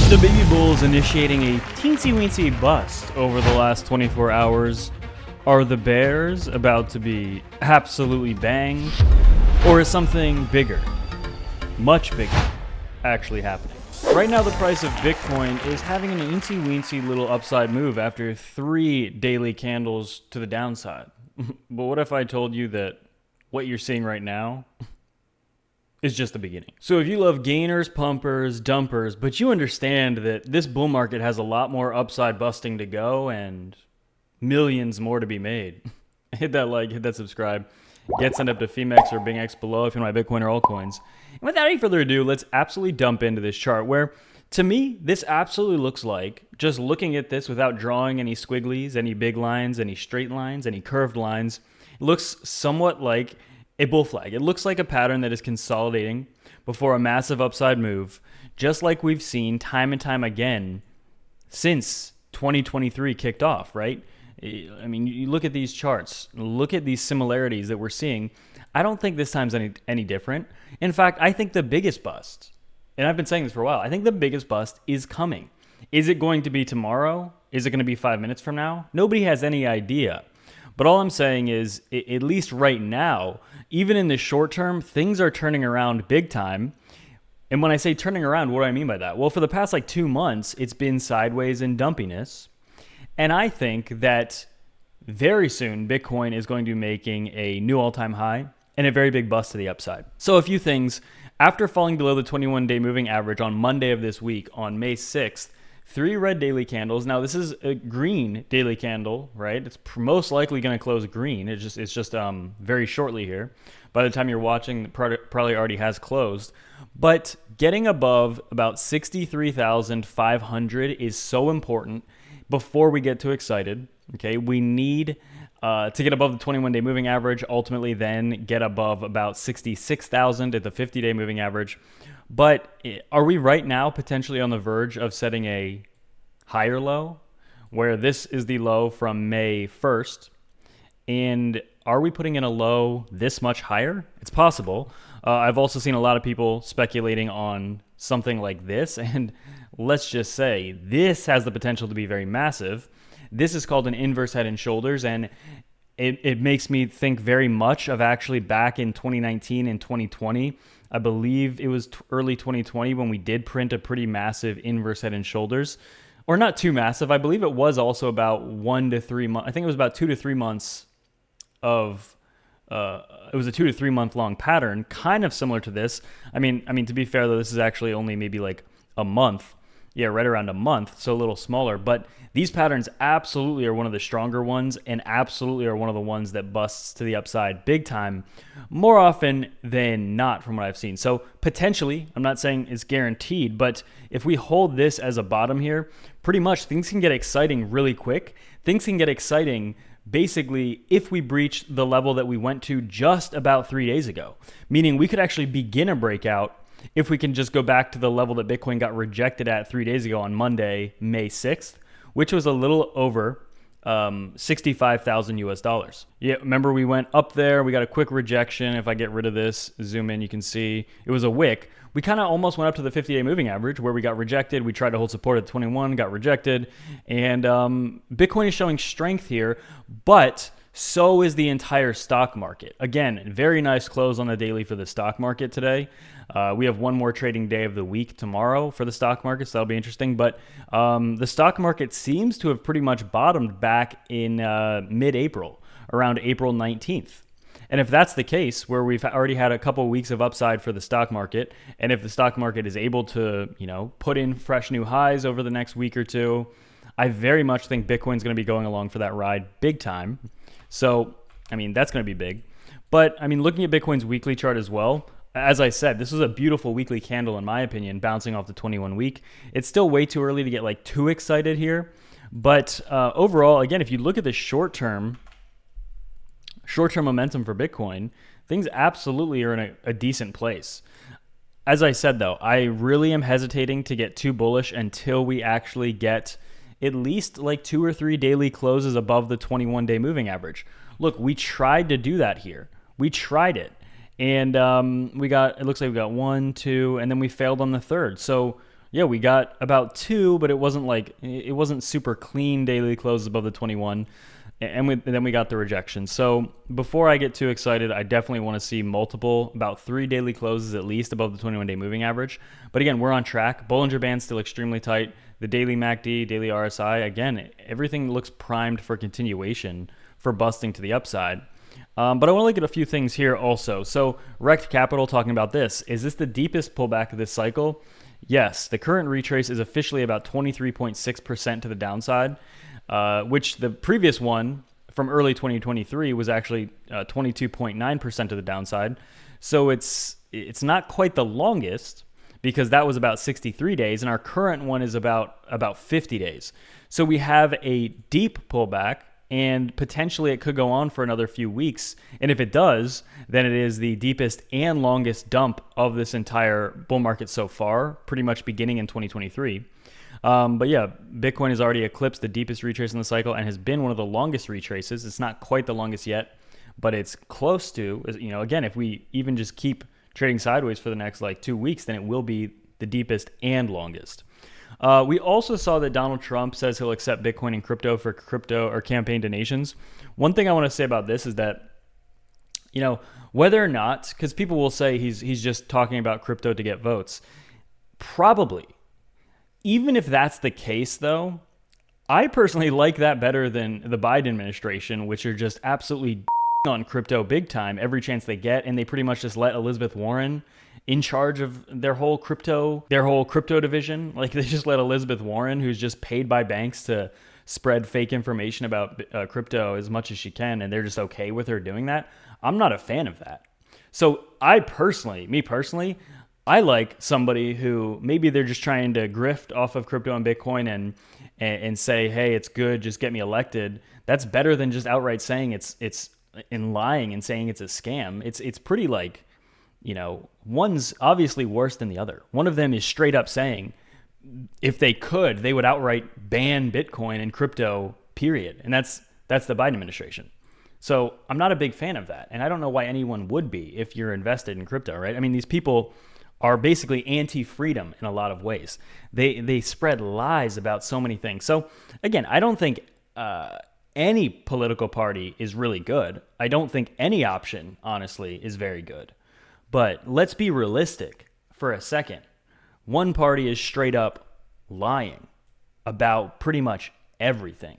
The baby bulls initiating a teensy-weensy bust over the last 24 hours. Are the bears about to be absolutely banged? Or is something bigger, much bigger, actually happening? Right now the price of Bitcoin is having an teensy-weensy little upside move after 3 daily candles to the downside. But what if I told you that what you're seeing right now is just the beginning? So if you love gainers, pumpers, dumpers, but you understand that this bull market has a lot more upside busting to go and millions more to be made, hit that like, hit that subscribe, get signed up to BINGX or BINGX below if you want to buy Bitcoin or altcoins. And without any further ado, let's absolutely dump into this chart where, to me, this absolutely looks like, just looking at this without drawing any squigglies, any big lines, any straight lines, any curved lines, it looks somewhat like a bull flag. It looks like a pattern that is consolidating before a massive upside move, just like we've seen time and time again since 2023 kicked off, right? I mean, you look at these charts, look at these similarities that we're seeing. I don't think this time's any different. In fact, I think the biggest bust, and I've been saying this for a while, I think the biggest bust is coming. Is it going to be tomorrow? Is it going to be 5 minutes from now? Nobody has any idea. But all I'm saying is, at least right now, even in the short term, things are turning around big time. And when I say turning around, what do I mean by that? Well, for the past 2 months, it's been sideways and dumpiness. And I think that very soon, Bitcoin is going to be making a new all-time high and a very big bust to the upside. So a few things. After falling below the 21-day moving average on Monday of this week, on May 6th, 3 red daily candles. Now this is a green daily candle, right? It's most likely going to close green. It's just very shortly here. By the time you're watching, it probably already has closed. But getting above about 63,500 is so important before we get too excited. Okay, we need to get above the 21-day moving average. Ultimately, then get above about 66,000 at the 50-day moving average. But are we right now potentially on the verge of setting a higher low, where this is the low from May 1st? And are we putting in a low this much higher? It's possible. I've also seen a lot of people speculating on something like this. And let's just say this has the potential to be very massive. This is called an inverse head and shoulders. And it makes me think very much of actually back in 2019 and 2020. I believe it was early 2020 when we did print a pretty massive inverse head and shoulders, or not too massive. I believe it was also about 1 to 3 months. I think it was about 2 to 3 months of, it was a 2 to 3 month long pattern, kind of similar to this. I mean, to be fair though, this is actually only maybe like a month. Yeah, right around a month, so a little smaller. But these patterns absolutely are one of the stronger ones and absolutely are one of the ones that busts to the upside big time more often than not from what I've seen. So potentially, I'm not saying it's guaranteed, but if we hold this as a bottom here, pretty much things can get exciting really quick. Things can get exciting basically if we breach the level that we went to just about 3 days ago, meaning we could actually begin a breakout if we can just go back to the level that Bitcoin got rejected at 3 days ago on Monday, May 6th, which was a little over 65,000 US dollars. Yeah, remember we went up there, we got a quick rejection. If I get rid of this, zoom in, you can see it was a wick. We kind of almost went up to the 50-day moving average where we got rejected. We tried to hold support at 21, got rejected. And Bitcoin is showing strength here, but so is the entire stock market. Again, very nice close on the daily for the stock market today. We have one more trading day of the week tomorrow for the stock market, so that'll be interesting. But the stock market seems to have pretty much bottomed back in mid-April, around April 19th. And if that's the case, where we've already had a couple of weeks of upside for the stock market, and if the stock market is able to, put in fresh new highs over the next week or two, I very much think Bitcoin's going to be going along for that ride big time. So, that's going to be big. But, looking at Bitcoin's weekly chart as well, as I said, this was a beautiful weekly candle in my opinion, bouncing off the 21 week. It's still way too early to get too excited here. But overall, again, if you look at the short-term momentum for Bitcoin, things absolutely are in a decent place. As I said, though, I really am hesitating to get too bullish until we actually get at least 2 or 3 daily closes above the 21-day moving average. Look, we tried to do that here. We tried it. And it looks like we got 1, 2, and then we failed on the third. So Yeah, we got about 2, but it wasn't super clean daily closes above the 21. And then we got the rejection. So before I get too excited, I definitely want to see multiple, about 3 daily closes at least above the 21-day moving average. But again, we're on track. Bollinger Band's still extremely tight. The daily MACD, daily RSI, again, everything looks primed for continuation for busting to the upside. But I want to look at a few things here also. So Rect Capital talking about this. Is this the deepest pullback of this cycle? Yes. The current retrace is officially about 23.6% to the downside, which the previous one from early 2023 was actually 22.9% to the downside. So it's not quite the longest, because that was about 63 days, and our current one is about 50 days. So we have a deep pullback, and potentially it could go on for another few weeks. And if it does, then it is the deepest and longest dump of this entire bull market so far, pretty much beginning in 2023. But yeah, Bitcoin has already eclipsed the deepest retrace in the cycle and has been one of the longest retraces. It's not quite the longest yet, but it's close to. Again, if we even just keep trading sideways for the next 2 weeks, then it will be the deepest and longest. We also saw that Donald Trump says he'll accept Bitcoin and crypto for crypto or campaign donations. One thing I want to say about this is that, whether or not, because people will say he's just talking about crypto to get votes. Probably. Even if that's the case, though, I personally like that better than the Biden administration, which are just absolutely on crypto big time every chance they get, and they pretty much just let Elizabeth Warren in charge of their whole crypto division. They just let Elizabeth Warren, who's just paid by banks to spread fake information about crypto as much as she can, and they're just okay with her doing that. I'm not a fan of that. So me personally, I like somebody who maybe they're just trying to grift off of crypto and Bitcoin and say, hey, it's good, just get me elected. That's better than just outright saying it's in lying and saying it's a scam. It's pretty one's obviously worse than the other. One of them is straight up saying if they could, they would outright ban Bitcoin and crypto, period. And that's the Biden administration. So I'm not a big fan of that. And I don't know why anyone would be if you're invested in crypto, right? I mean, these people are basically anti-freedom in a lot of ways. They spread lies about so many things. So again, I don't think any political party is really good. I don't think any option, honestly, is very good. But let's be realistic for a second. One party is straight up lying about pretty much everything,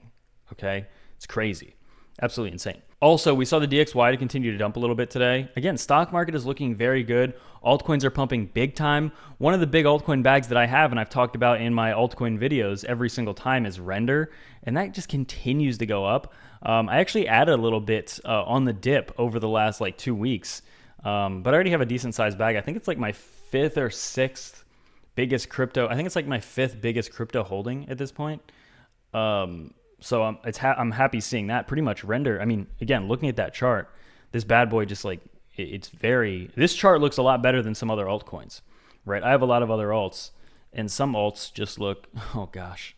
okay? It's crazy. Absolutely insane. Also, we saw the DXY to continue to dump a little bit today. Again, stock market is looking very good. Altcoins are pumping big time. One of the big altcoin bags that I have, and I've talked about in my altcoin videos every single time, is Render, and that just continues to go up. I actually added a little bit on the dip over the last 2 weeks, but I already have a decent sized bag. I think it's my 5th or 6th biggest crypto. I think it's my 5th biggest crypto holding at this point. So I'm happy seeing that. Pretty much Render. I mean, again, looking at that chart, this bad boy just this chart looks a lot better than some other altcoins, right? I have a lot of other alts, and some alts just look, oh gosh,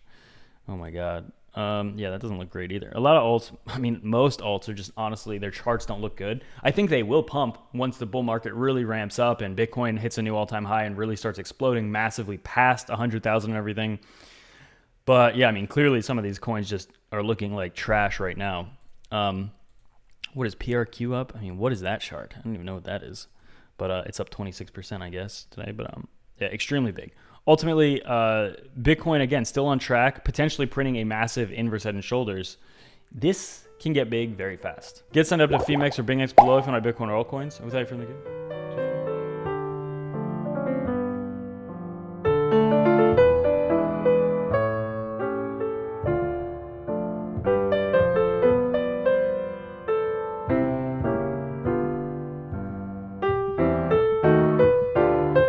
oh my God. Yeah, that doesn't look great either. A lot of alts, I mean, most alts are just, honestly, their charts don't look good. I think they will pump once the bull market really ramps up and Bitcoin hits a new all-time high and really starts exploding massively past 100,000 and everything. But yeah, I mean, clearly some of these coins just are looking like trash right now. What is PRQ up? I mean, what is that chart? I don't even know what that is. But it's up 26%, I guess, today. But yeah, extremely big. Ultimately, Bitcoin, again, still on track, potentially printing a massive inverse head and shoulders. This can get big very fast. Get signed up to FEMEX or BINGX below if you want Bitcoin or altcoins. Without further ado.